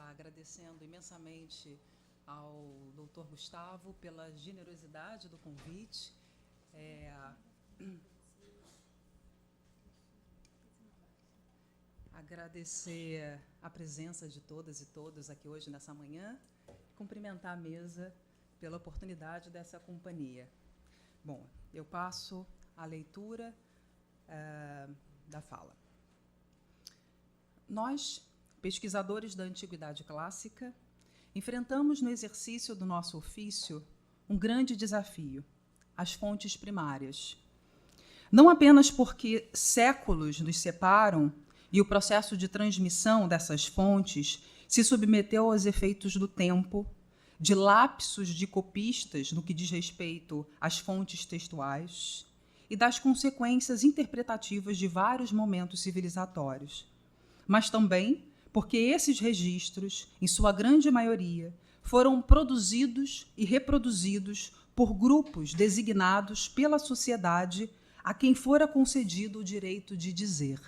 Agradecendo imensamente ao doutor Gustavo pela generosidade do convite. Agradecer a presença de todas e todos aqui hoje, nessa manhã, cumprimentar a mesa pela oportunidade dessa companhia. Bom, eu passo a leitura da fala. Nós, pesquisadores da Antiguidade Clássica, enfrentamos no exercício do nosso ofício um grande desafio: as fontes primárias. Não apenas porque séculos nos separam e o processo de transmissão dessas fontes se submeteu aos efeitos do tempo, de lapsos de copistas no que diz respeito às fontes textuais e das consequências interpretativas de vários momentos civilizatórios, mas também porque esses registros, em sua grande maioria, foram produzidos e reproduzidos por grupos designados pela sociedade a quem fora concedido o direito de dizer.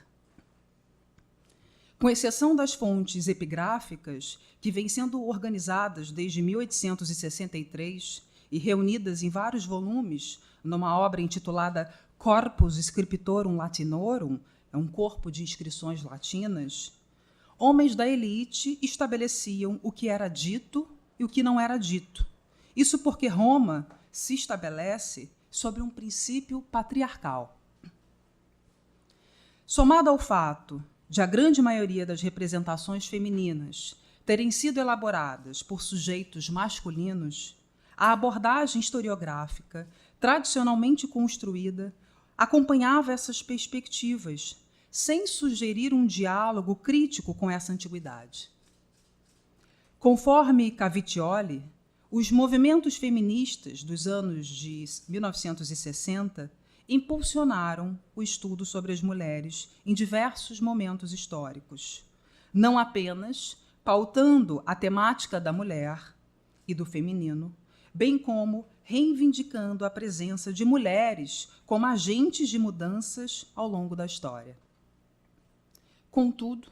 Com exceção das fontes epigráficas, que vêm sendo organizadas desde 1863 e reunidas em vários volumes numa obra intitulada Corpus Scriptorum Latinorum, é um corpo de inscrições latinas, homens da elite estabeleciam o que era dito e o que não era dito. Isso porque Roma se estabelece sobre um princípio patriarcal. Somado ao fato de a grande maioria das representações femininas terem sido elaboradas por sujeitos masculinos, a abordagem historiográfica, tradicionalmente construída, acompanhava essas perspectivas, sem sugerir um diálogo crítico com essa antiguidade. Conforme Cavicchioli, os movimentos feministas dos anos de 1960 impulsionaram o estudo sobre as mulheres em diversos momentos históricos, não apenas pautando a temática da mulher e do feminino, bem como reivindicando a presença de mulheres como agentes de mudanças ao longo da história. Contudo,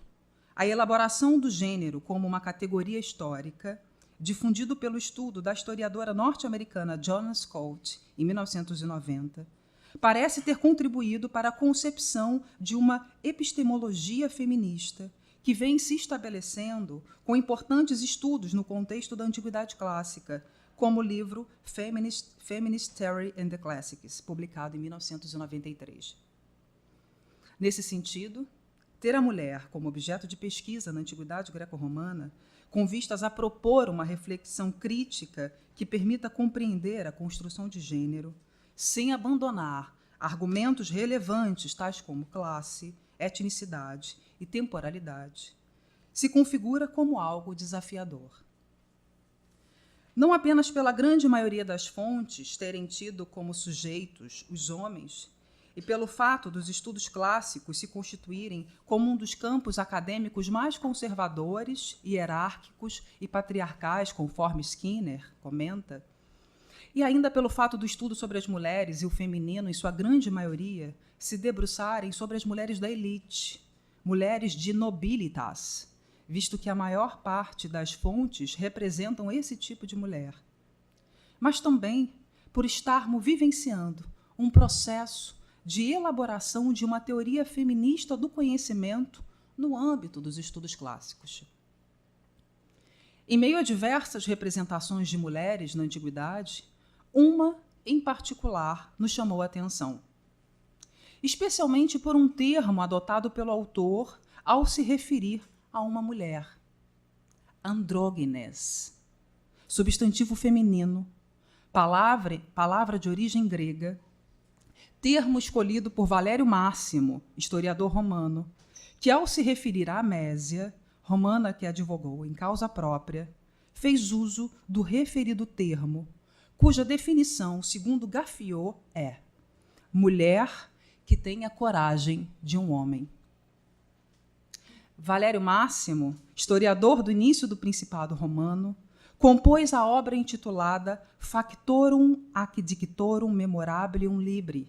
a elaboração do gênero como uma categoria histórica, difundido pelo estudo da historiadora norte-americana Joanna Scott, em 1990, parece ter contribuído para a concepção de uma epistemologia feminista que vem se estabelecendo com importantes estudos no contexto da Antiguidade Clássica, como o livro Feminist Theory and the Classics, publicado em 1993. Nesse sentido, ter a mulher como objeto de pesquisa na Antiguidade Greco-Romana, com vistas a propor uma reflexão crítica que permita compreender a construção de gênero, sem abandonar argumentos relevantes tais como classe, etnicidade e temporalidade, se configura como algo desafiador. Não apenas pela grande maioria das fontes terem tido como sujeitos os homens, e pelo fato dos estudos clássicos se constituírem como um dos campos acadêmicos mais conservadores, hierárquicos e patriarcais, conforme Skinner comenta, e ainda pelo fato do estudo sobre as mulheres e o feminino, em sua grande maioria, se debruçarem sobre as mulheres da elite, mulheres de nobilitas, visto que a maior parte das fontes representam esse tipo de mulher, mas também por estarmos vivenciando um processo de elaboração de uma teoria feminista do conhecimento no âmbito dos estudos clássicos. Em meio a diversas representações de mulheres na antiguidade, uma, em particular, nos chamou a atenção, especialmente por um termo adotado pelo autor ao se referir a uma mulher: andrógenes, substantivo feminino, palavra de origem grega, termo escolhido por Valério Máximo, historiador romano, que, ao se referir à Mésia, romana que advogou em causa própria, fez uso do referido termo, cuja definição, segundo Gaffiot, é mulher que tem a coragem de um homem. Valério Máximo, historiador do início do Principado Romano, compôs a obra intitulada Factorum ac Dictorum Memorabilium Libri,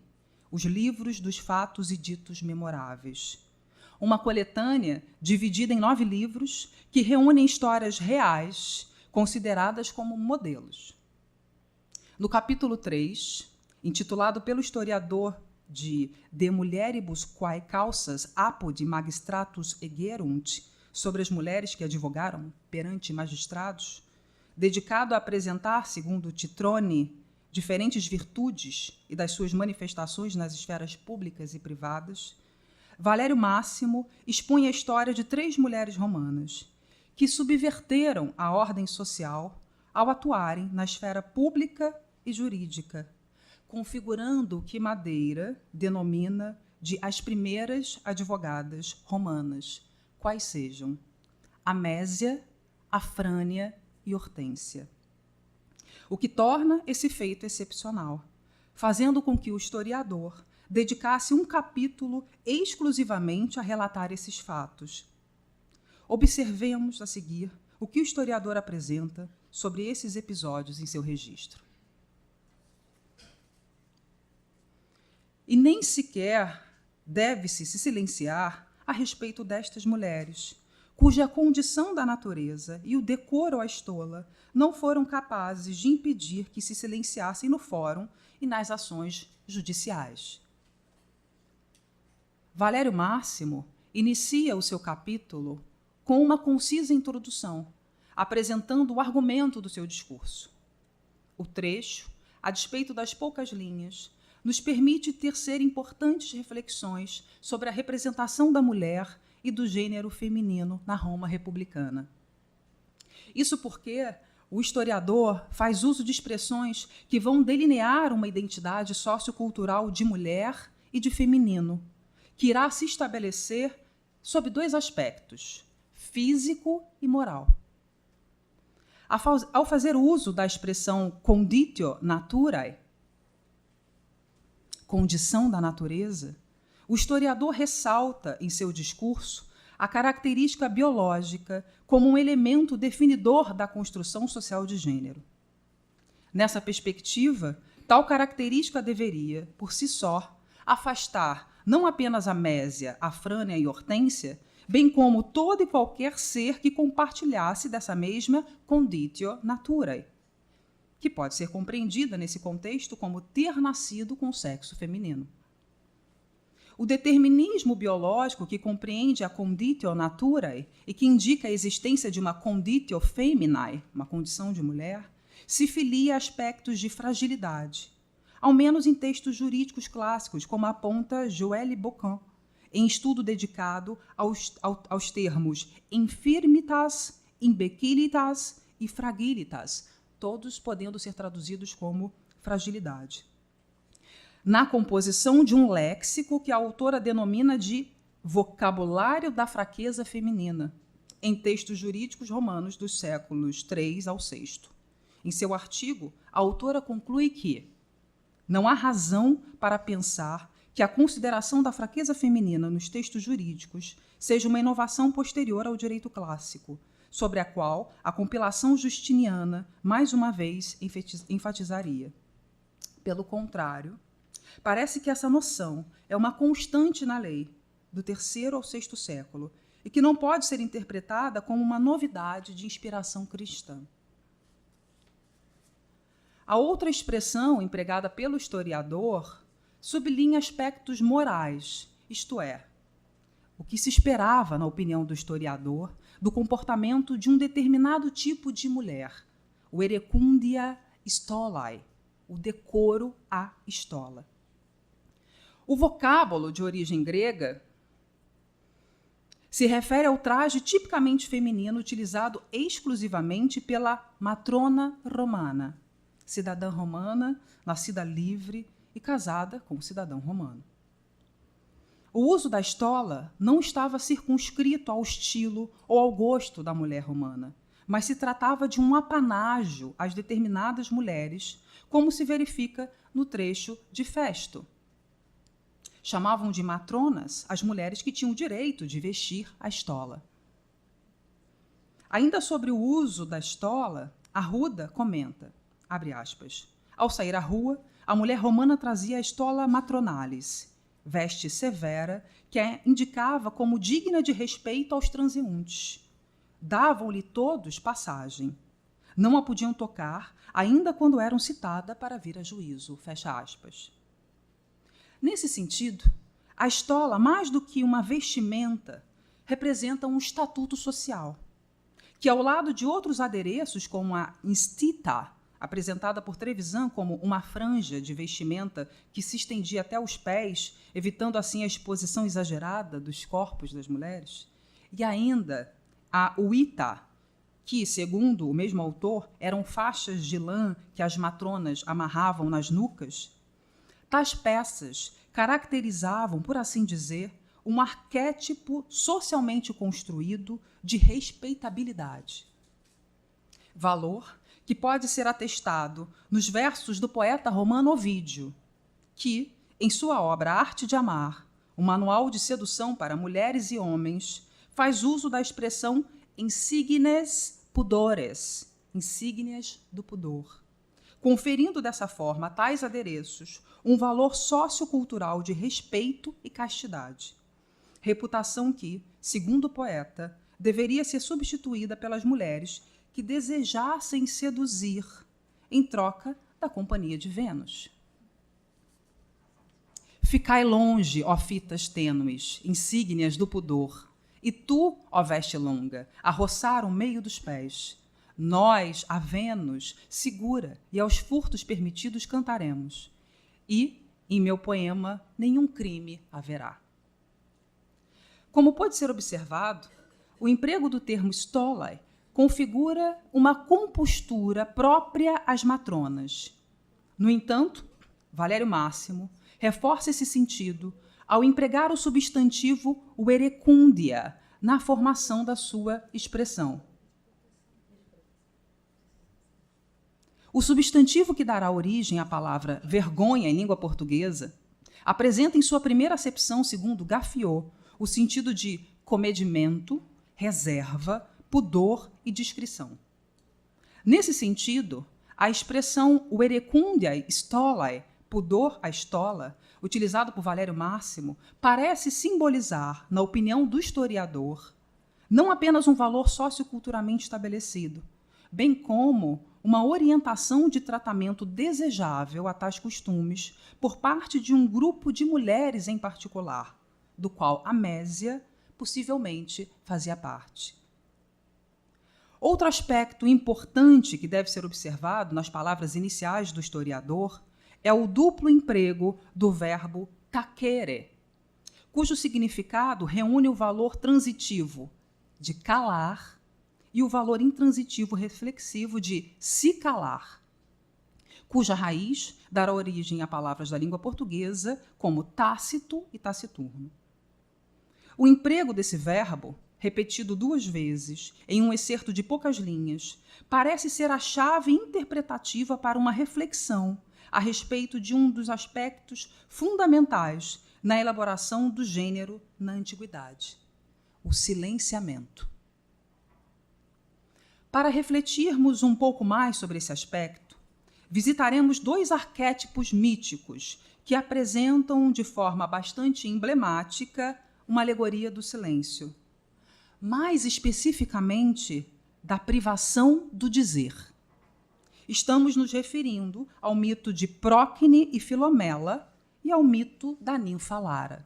os livros dos fatos e ditos memoráveis. Uma coletânea dividida em 9 livros que reúnem histórias reais consideradas como modelos. No capítulo 3, intitulado pelo historiador de mulieribus quae causas apud magistratus egerunt, sobre as mulheres que advogaram perante magistrados, dedicado a apresentar, segundo Titrone, diferentes virtudes e das suas manifestações nas esferas públicas e privadas, Valério Máximo expõe a história de 3 mulheres romanas que subverteram a ordem social ao atuarem na esfera pública e jurídica, configurando o que Madeira denomina de as primeiras advogadas romanas, quais sejam Amésia, Afrânia e Hortência. O que torna esse feito excepcional, fazendo com que o historiador dedicasse um capítulo exclusivamente a relatar esses fatos. Observemos a seguir o que o historiador apresenta sobre esses episódios em seu registro. E nem sequer deve-se se silenciar a respeito destas mulheres, cuja condição da natureza e o decoro à estola não foram capazes de impedir que se silenciassem no fórum e nas ações judiciais. Valério Máximo inicia o seu capítulo com uma concisa introdução, apresentando o argumento do seu discurso. O trecho, a despeito das poucas linhas, nos permite tecer importantes reflexões sobre a representação da mulher e do gênero feminino na Roma republicana. Isso porque o historiador faz uso de expressões que vão delinear uma identidade sociocultural de mulher e de feminino, que irá se estabelecer sob 2 aspectos, físico e moral. Ao fazer uso da expressão conditio naturae, condição da natureza, o historiador ressalta em seu discurso a característica biológica como um elemento definidor da construção social de gênero. Nessa perspectiva, tal característica deveria, por si só, afastar não apenas Amésia, Afrânia e Hortência, bem como todo e qualquer ser que compartilhasse dessa mesma conditio naturae, que pode ser compreendida nesse contexto como ter nascido com o sexo feminino. O determinismo biológico que compreende a conditio naturae e que indica a existência de uma conditio feminae, uma condição de mulher, se filia a aspectos de fragilidade, ao menos em textos jurídicos clássicos, como aponta Joëlle Bocquin, em estudo dedicado aos termos infirmitas, imbecilitas e fragilitas, todos podendo ser traduzidos como fragilidade. Na composição de um léxico que a autora denomina de vocabulário da fraqueza feminina, em textos jurídicos romanos dos séculos III ao VI. Em seu artigo, a autora conclui que não há razão para pensar que a consideração da fraqueza feminina nos textos jurídicos seja uma inovação posterior ao direito clássico, sobre a qual a compilação justiniana, mais uma vez, enfatizaria. Pelo contrário, parece que essa noção é uma constante na lei, do III ao VI século, e que não pode ser interpretada como uma novidade de inspiração cristã. A outra expressão empregada pelo historiador sublinha aspectos morais, isto é, o que se esperava, na opinião do historiador, do comportamento de um determinado tipo de mulher, o erecundia stolae, o decoro à estola. O vocábulo de origem grega se refere ao traje tipicamente feminino utilizado exclusivamente pela matrona romana, cidadã romana, nascida livre e casada com um cidadão romano. O uso da estola não estava circunscrito ao estilo ou ao gosto da mulher romana, mas se tratava de um apanágio às determinadas mulheres, como se verifica no trecho de Festo. Chamavam de matronas as mulheres que tinham o direito de vestir a estola. Ainda sobre o uso da estola, Arruda comenta, abre aspas, ao sair à rua, a mulher romana trazia a estola matronalis, veste severa que a indicava como digna de respeito aos transeuntes. Davam-lhe todos passagem. Não a podiam tocar, ainda quando eram citada para vir a juízo, fecha aspas. Nesse sentido, a estola, mais do que uma vestimenta, representa um estatuto social, que, ao lado de outros adereços, como a instita, apresentada por Trevisan como uma franja de vestimenta que se estendia até os pés, evitando assim a exposição exagerada dos corpos das mulheres, e ainda a uita, que, segundo o mesmo autor, eram faixas de lã que as matronas amarravam nas nucas, tais peças caracterizavam, por assim dizer, um arquétipo socialmente construído de respeitabilidade. Valor que pode ser atestado nos versos do poeta romano Ovídio, que, em sua obra Arte de Amar, um manual de sedução para mulheres e homens, faz uso da expressão insignes pudores, insígnias do pudor, conferindo dessa forma a tais adereços um valor sociocultural de respeito e castidade, reputação que, segundo o poeta, deveria ser substituída pelas mulheres que desejassem seduzir em troca da companhia de Vênus. Ficai longe, ó fitas tênues, insígnias do pudor, e tu, ó veste longa, a roçar o meio dos pés. Nós, a Vênus, segura, e aos furtos permitidos cantaremos. E, em meu poema, nenhum crime haverá. Como pode ser observado, o emprego do termo stolai configura uma compostura própria às matronas. No entanto, Valério Máximo reforça esse sentido ao empregar o substantivo verecundia na formação da sua expressão. O substantivo que dará origem à palavra vergonha em língua portuguesa apresenta em sua primeira acepção, segundo Gaffiot, o sentido de comedimento, reserva, pudor e discrição. Nesse sentido, a expressão verecundia stolae, pudor a estola, utilizado por Valério Máximo, parece simbolizar, na opinião do historiador, não apenas um valor socioculturalmente estabelecido, bem como uma orientação de tratamento desejável a tais costumes por parte de um grupo de mulheres em particular, do qual a Mésia possivelmente fazia parte. Outro aspecto importante que deve ser observado nas palavras iniciais do historiador é o duplo emprego do verbo tacere, cujo significado reúne o valor transitivo de calar e o valor intransitivo reflexivo de se calar, cuja raiz dará origem a palavras da língua portuguesa como tácito e taciturno. O emprego desse verbo, repetido 2 vezes em um excerto de poucas linhas, parece ser a chave interpretativa para uma reflexão a respeito de um dos aspectos fundamentais na elaboração do gênero na antiguidade, o silenciamento. Para refletirmos um pouco mais sobre esse aspecto, visitaremos 2 arquétipos míticos que apresentam de forma bastante emblemática uma alegoria do silêncio, mais especificamente da privação do dizer. Estamos nos referindo ao mito de Prócne e Filomela e ao mito da ninfa Lara.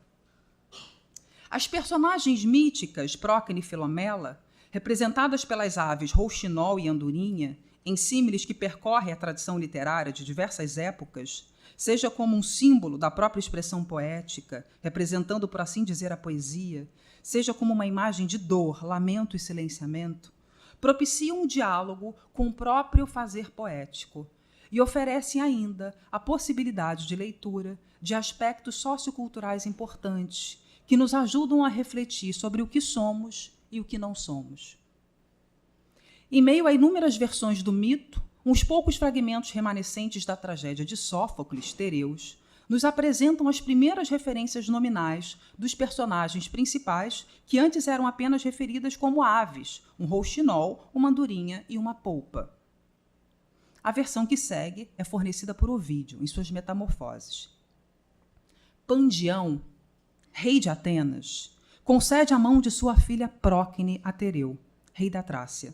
As personagens míticas Prócne e Filomela, representadas pelas aves rouxinol e andorinha, em símiles que percorrem a tradição literária de diversas épocas, seja como um símbolo da própria expressão poética, representando, por assim dizer, a poesia, seja como uma imagem de dor, lamento e silenciamento, propiciam um diálogo com o próprio fazer poético e oferecem ainda a possibilidade de leitura de aspectos socioculturais importantes que nos ajudam a refletir sobre o que somos e o que não somos. Em meio a inúmeras versões do mito, uns poucos fragmentos remanescentes da tragédia de Sófocles, Tereus, nos apresentam as primeiras referências nominais dos personagens principais, que antes eram apenas referidas como aves, um rouxinol, uma andorinha e uma polpa. A versão que segue é fornecida por Ovídio, em suas Metamorfoses. Pandião, rei de Atenas, concede a mão de sua filha Prócne a Tereu, rei da Trácia.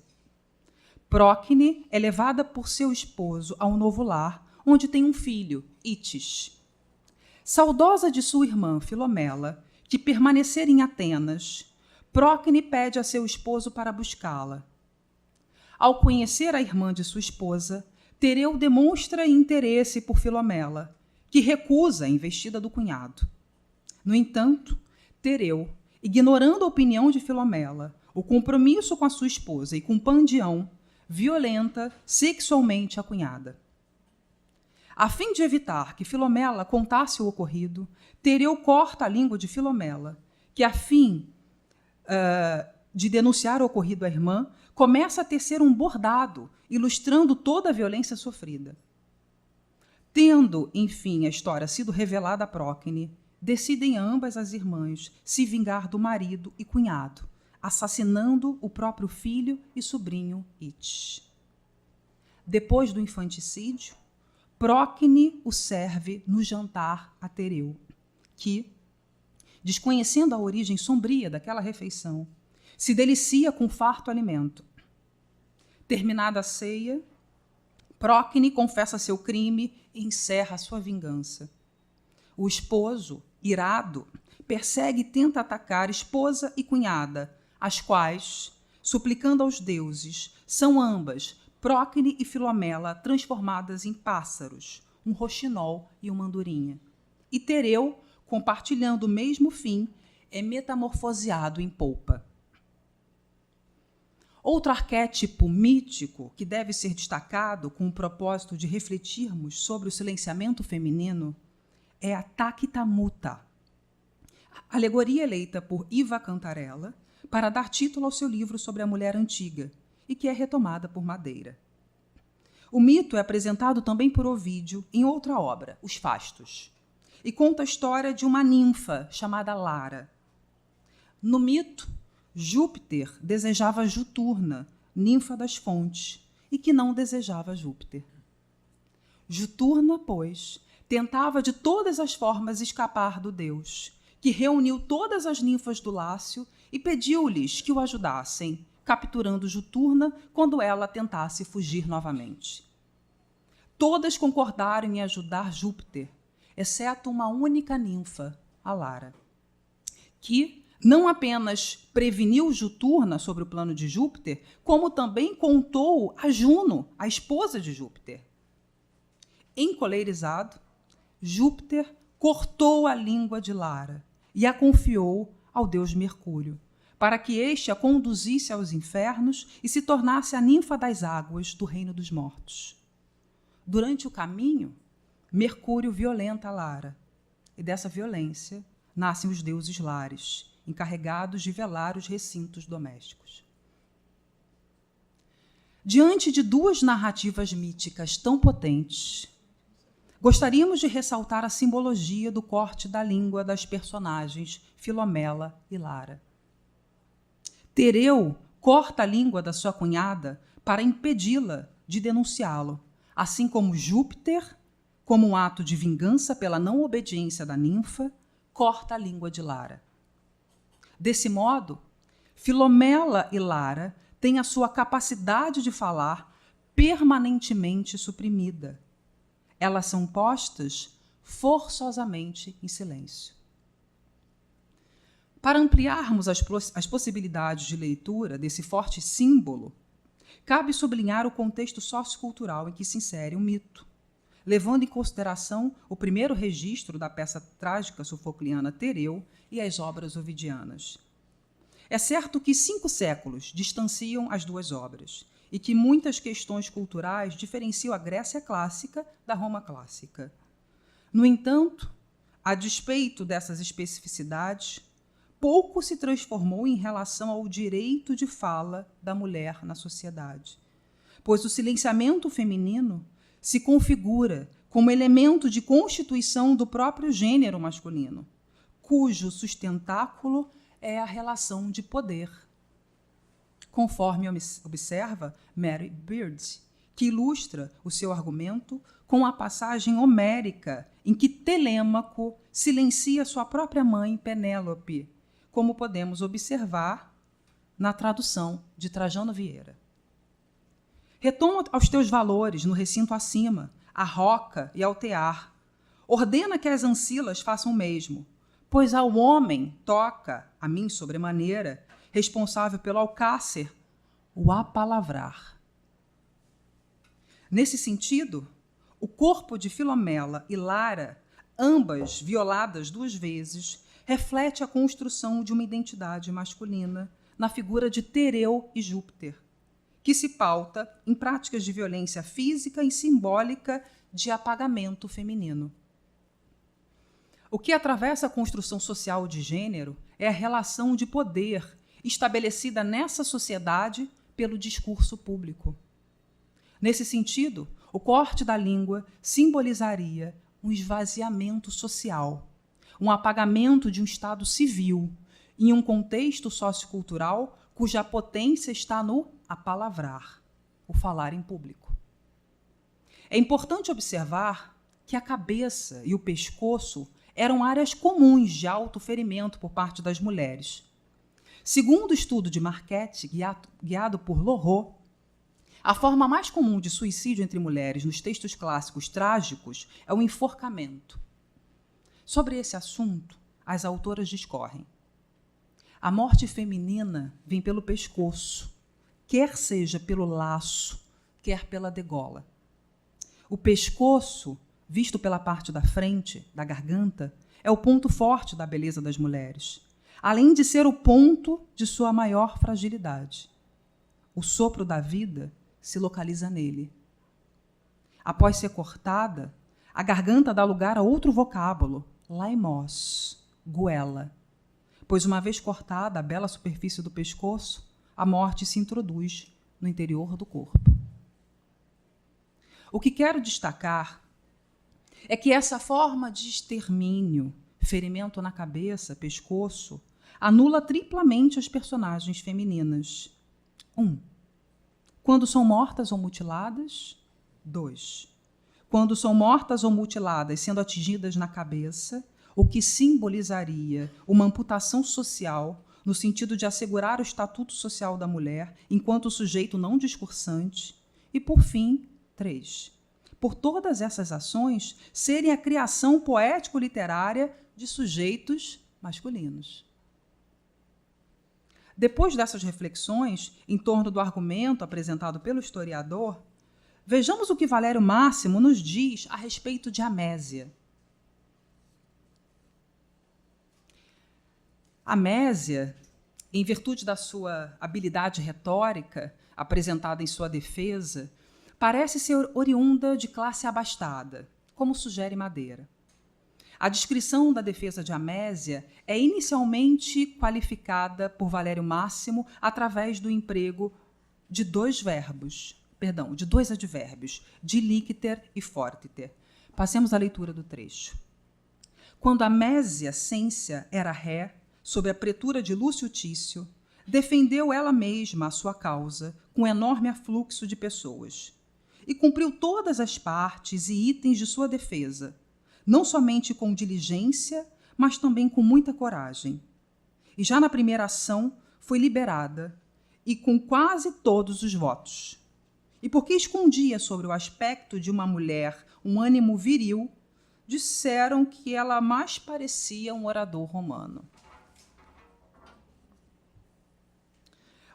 Prócne é levada por seu esposo a um novo lar, onde tem um filho, Itis. Saudosa de sua irmã Filomela, que permanecera em Atenas, Prócne pede a seu esposo para buscá-la. Ao conhecer a irmã de sua esposa, Tereu demonstra interesse por Filomela, que recusa a investida do cunhado. No entanto, Tereu, ignorando a opinião de Filomela, o compromisso com a sua esposa e com Pandião, violenta sexualmente a cunhada. A fim de evitar que Filomela contasse o ocorrido, Tereu corta a língua de Filomela, que, a fim de denunciar o ocorrido à irmã, começa a tecer um bordado, ilustrando toda a violência sofrida. Tendo, enfim, a história sido revelada a Prócne, decidem ambas as irmãs se vingar do marido e cunhado, assassinando o próprio filho e sobrinho Itis. Depois do infanticídio, Prócne o serve no jantar a Tereu, que, desconhecendo a origem sombria daquela refeição, se delicia com farto alimento. Terminada a ceia, Prócne confessa seu crime e encerra sua vingança. O esposo, irado, persegue e tenta atacar esposa e cunhada, as quais, suplicando aos deuses, são ambas, Prócne e Filomela, transformadas em pássaros, um roxinol e uma andorinha. E Tereu, compartilhando o mesmo fim, é metamorfoseado em polpa. Outro arquétipo mítico que deve ser destacado com o propósito de refletirmos sobre o silenciamento feminino é a Tactamuta, alegoria eleita por Iva Cantarella para dar título ao seu livro sobre a mulher antiga e que é retomada por Madeira. O mito é apresentado também por Ovídio em outra obra, Os Fastos, e conta a história de uma ninfa chamada Lara. No mito, Júpiter desejava Juturna, ninfa das fontes, e que não desejava Júpiter. Juturna, pois, tentava de todas as formas escapar do deus, que reuniu todas as ninfas do Lácio e pediu-lhes que o ajudassem, capturando Juturna quando ela tentasse fugir novamente. Todas concordaram em ajudar Júpiter, exceto uma única ninfa, a Lara, que não apenas preveniu Juturna sobre o plano de Júpiter, como também contou a Juno, a esposa de Júpiter. Encolerizado, Júpiter cortou a língua de Lara e a confiou ao deus Mercúrio, para que este a conduzisse aos infernos e se tornasse a ninfa das águas do reino dos mortos. Durante o caminho, Mercúrio violenta Lara, e dessa violência nascem os deuses Lares, encarregados de velar os recintos domésticos. Diante de duas narrativas míticas tão potentes, gostaríamos de ressaltar a simbologia do corte da língua das personagens Filomela e Lara. Tereu corta a língua da sua cunhada para impedi-la de denunciá-lo, assim como Júpiter, como um ato de vingança pela não obediência da ninfa, corta a língua de Lara. Desse modo, Filomela e Lara têm a sua capacidade de falar permanentemente suprimida. Elas são postas forçosamente em silêncio. Para ampliarmos as possibilidades de leitura desse forte símbolo, cabe sublinhar o contexto sociocultural em que se insere o mito, levando em consideração o primeiro registro da peça trágica sofocliana Tereu e as obras ovidianas. É certo que 5 séculos distanciam as duas obras e que muitas questões culturais diferenciam a Grécia clássica da Roma clássica. No entanto, a despeito dessas especificidades, pouco se transformou em relação ao direito de fala da mulher na sociedade, pois o silenciamento feminino se configura como elemento de constituição do próprio gênero masculino, cujo sustentáculo é a relação de poder. Conforme observa Mary Beard, que ilustra o seu argumento com a passagem homérica em que Telêmaco silencia sua própria mãe, Penélope, como podemos observar na tradução de Trajano Vieira. Retoma aos teus valores no recinto acima, a roca e ao tear. Ordena que as ancilas façam o mesmo, pois ao homem toca, a mim sobremaneira, responsável pelo alcácer, o apalavrar. Nesse sentido, o corpo de Filomela e Lara, ambas violadas 2 vezes, reflete a construção de uma identidade masculina na figura de Tereu e Júpiter, que se pauta em práticas de violência física e simbólica de apagamento feminino. O que atravessa a construção social de gênero é a relação de poder estabelecida nessa sociedade pelo discurso público. Nesse sentido, o corte da língua simbolizaria um esvaziamento social, um apagamento de um Estado civil, em um contexto sociocultural cuja potência está no apalavrar, o falar em público. É importante observar que a cabeça e o pescoço eram áreas comuns de autoferimento por parte das mulheres. Segundo o estudo de Marquette, guiado por Lorrault, a forma mais comum de suicídio entre mulheres nos textos clássicos trágicos é o enforcamento. Sobre esse assunto, as autoras discorrem. A morte feminina vem pelo pescoço, quer seja pelo laço, quer pela degola. O pescoço, visto pela parte da frente, da garganta, é o ponto forte da beleza das mulheres, além de ser o ponto de sua maior fragilidade. O sopro da vida se localiza nele. Após ser cortada, a garganta dá lugar a outro vocábulo, laimos, goela, pois uma vez cortada a bela superfície do pescoço, a morte se introduz no interior do corpo. O que quero destacar é que essa forma de extermínio, ferimento na cabeça, pescoço, anula triplamente as personagens femininas. 1. Quando são mortas ou mutiladas. 2. Quando são mortas ou mutiladas sendo atingidas na cabeça, o que simbolizaria uma amputação social no sentido de assegurar o estatuto social da mulher enquanto sujeito não discursante. E, por fim, 3. Por todas essas ações serem a criação poético-literária de sujeitos masculinos. Depois dessas reflexões em torno do argumento apresentado pelo historiador, vejamos o que Valério Máximo nos diz a respeito de Amésia. Amésia, em virtude da sua habilidade retórica apresentada em sua defesa, parece ser oriunda de classe abastada, como sugere Madeira. A descrição da defesa de Amésia é inicialmente qualificada por Valério Máximo através do emprego de dois advérbios, dilicter e fortiter. Passemos à leitura do trecho. Quando Amésia Cência era ré, sob a pretura de Lúcio Tício, defendeu ela mesma a sua causa com enorme afluxo de pessoas e cumpriu todas as partes e itens de sua defesa, não somente com diligência, mas também com muita coragem. E já na primeira ação foi liberada, e com quase todos os votos. E porque escondia sobre o aspecto de uma mulher um ânimo viril, disseram que ela mais parecia um orador romano.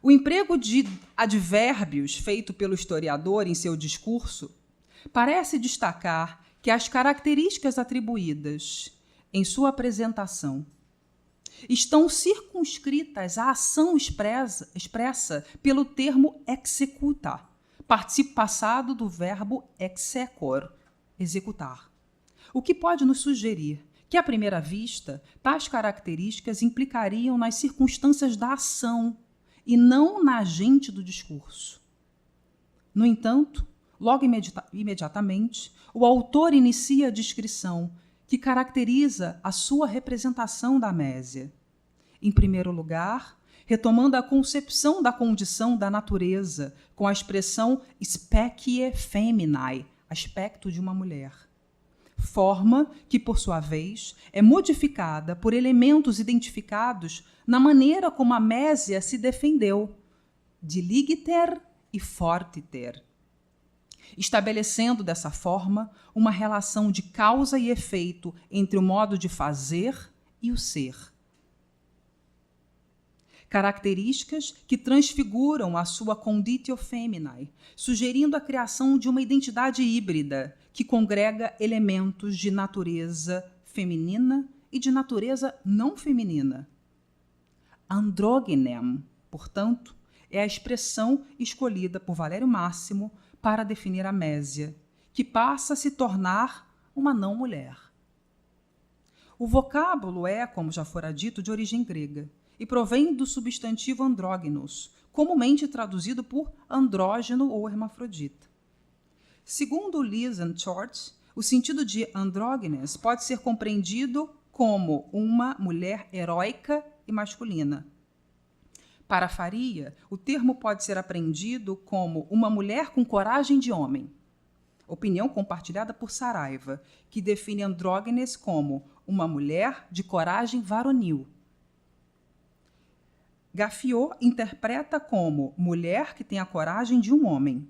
O emprego de advérbios feito pelo historiador em seu discurso parece destacar que as características atribuídas em sua apresentação estão circunscritas à ação expressa pelo termo executa, participio passado do verbo execor, executar. O que pode nos sugerir que, à primeira vista, tais características implicariam nas circunstâncias da ação e não na agente do discurso. No entanto, Logo imediatamente, o autor inicia a descrição que caracteriza a sua representação da Mésia. Em primeiro lugar, retomando a concepção da condição da natureza com a expressão specie feminae, aspecto de uma mulher. Forma que, por sua vez, é modificada por elementos identificados na maneira como a Mésia se defendeu, diligiter e fortiter, estabelecendo dessa forma uma relação de causa e efeito entre o modo de fazer e o ser. Características que transfiguram a sua conditio feminae, sugerindo a criação de uma identidade híbrida que congrega elementos de natureza feminina e de natureza não feminina. Androgynem, portanto, é a expressão escolhida por Valério Máximo para definir a Mésia, que passa a se tornar uma não-mulher. O vocábulo é, como já fora dito, de origem grega e provém do substantivo andróginos, comumente traduzido por andrógeno ou hermafrodita. Segundo Lees and Short, o sentido de andrógenes pode ser compreendido como uma mulher heróica e masculina. Para Faria, o termo pode ser apreendido como uma mulher com coragem de homem. Opinião compartilhada por Saraiva, que define andrógenes como uma mulher de coragem varonil. Gaffiot interpreta como mulher que tem a coragem de um homem.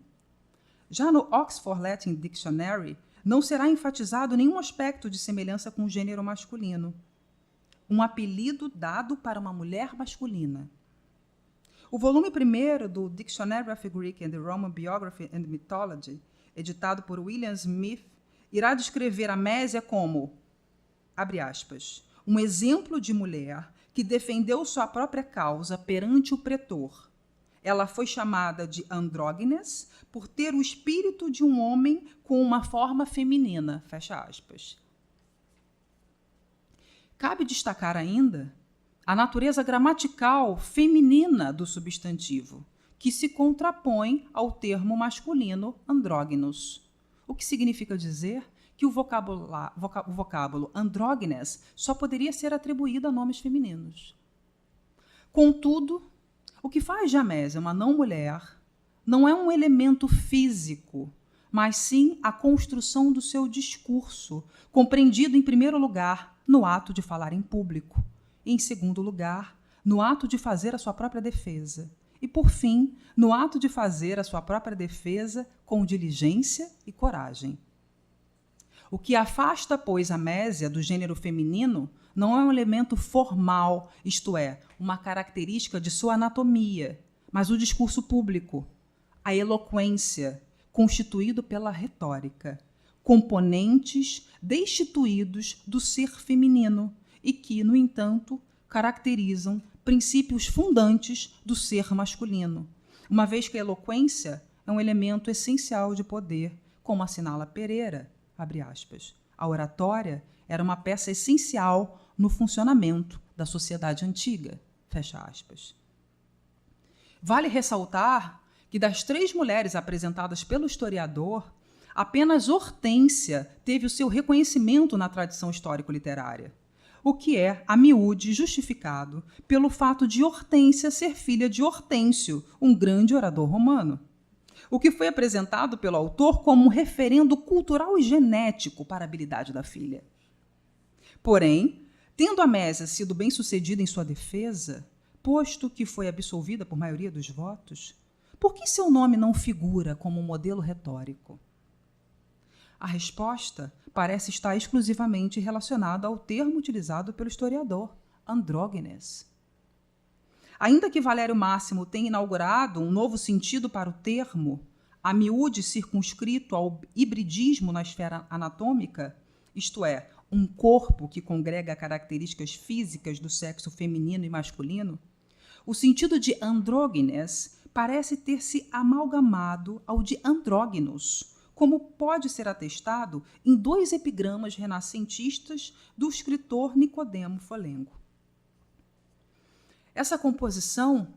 Já no Oxford Latin Dictionary, não será enfatizado nenhum aspecto de semelhança com o gênero masculino. Um apelido dado para uma mulher masculina. O volume 1 do Dictionary of Greek and Roman Biography and Mythology, editado por William Smith, irá descrever a Mésia como, abre aspas, um exemplo de mulher que defendeu sua própria causa perante o pretor. Ela foi chamada de andrógenes por ter o espírito de um homem com uma forma feminina, fecha aspas. Cabe destacar ainda a natureza gramatical feminina do substantivo, que se contrapõe ao termo masculino andrógenos, o que significa dizer que o vocábulo andrógenes só poderia ser atribuído a nomes femininos. Contudo, o que faz de a Mésia uma não-mulher não é um elemento físico, mas sim a construção do seu discurso, compreendido, em primeiro lugar, no ato de falar em público, e, em segundo lugar, no ato de fazer a sua própria defesa, e, por fim, no ato de fazer a sua própria defesa com diligência e coragem. O que afasta, pois, a Mésia do gênero feminino não é um elemento formal, isto é, uma característica de sua anatomia, mas o discurso público, a eloquência, constituído pela retórica, componentes destituídos do ser feminino e que, no entanto, caracterizam princípios fundantes do ser masculino, uma vez que a eloquência é um elemento essencial de poder, como assinala Pereira, abre aspas. A oratória era uma peça essencial no funcionamento da sociedade antiga, fecha aspas. Vale ressaltar que das 3 mulheres apresentadas pelo historiador, apenas Hortência teve o seu reconhecimento na tradição histórico-literária, o que é, a miúde, justificado pelo fato de Hortência ser filha de Hortêncio, um grande orador romano, o que foi apresentado pelo autor como um referendo cultural e genético para a habilidade da filha. Porém, tendo a Mésia sido bem-sucedida em sua defesa, posto que foi absolvida por maioria dos votos, por que seu nome não figura como um modelo retórico? A resposta parece estar exclusivamente relacionada ao termo utilizado pelo historiador, andrógenes. Ainda que Valério Máximo tenha inaugurado um novo sentido para o termo, a miúde circunscrito ao hibridismo na esfera anatômica, isto é, um corpo que congrega características físicas do sexo feminino e masculino, o sentido de andrógenes parece ter se amalgamado ao de andrógenos, como pode ser atestado em 2 epigramas renascentistas do escritor Nicodemo Folengo. Essa composição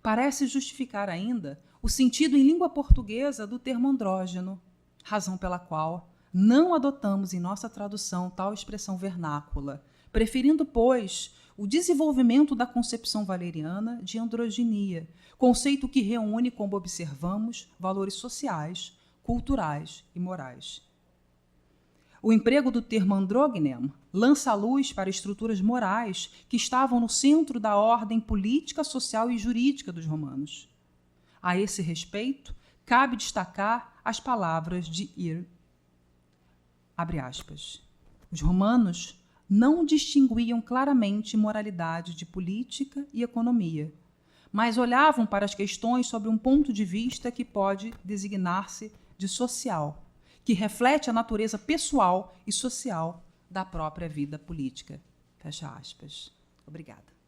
parece justificar ainda o sentido em língua portuguesa do termo andrógeno, razão pela qual não adotamos em nossa tradução tal expressão vernácula, preferindo, pois, o desenvolvimento da concepção valeriana de androginia, conceito que reúne, como observamos, valores sociais, culturais e morais. O emprego do termo andrognem lança a luz para estruturas morais que estavam no centro da ordem política, social e jurídica dos romanos. A esse respeito, cabe destacar as palavras de Ir. Abre aspas. Os romanos não distinguiam claramente moralidade de política e economia, mas olhavam para as questões sob um ponto de vista que pode designar-se de social, que reflete a natureza pessoal e social da própria vida política. Fecha aspas. Obrigada.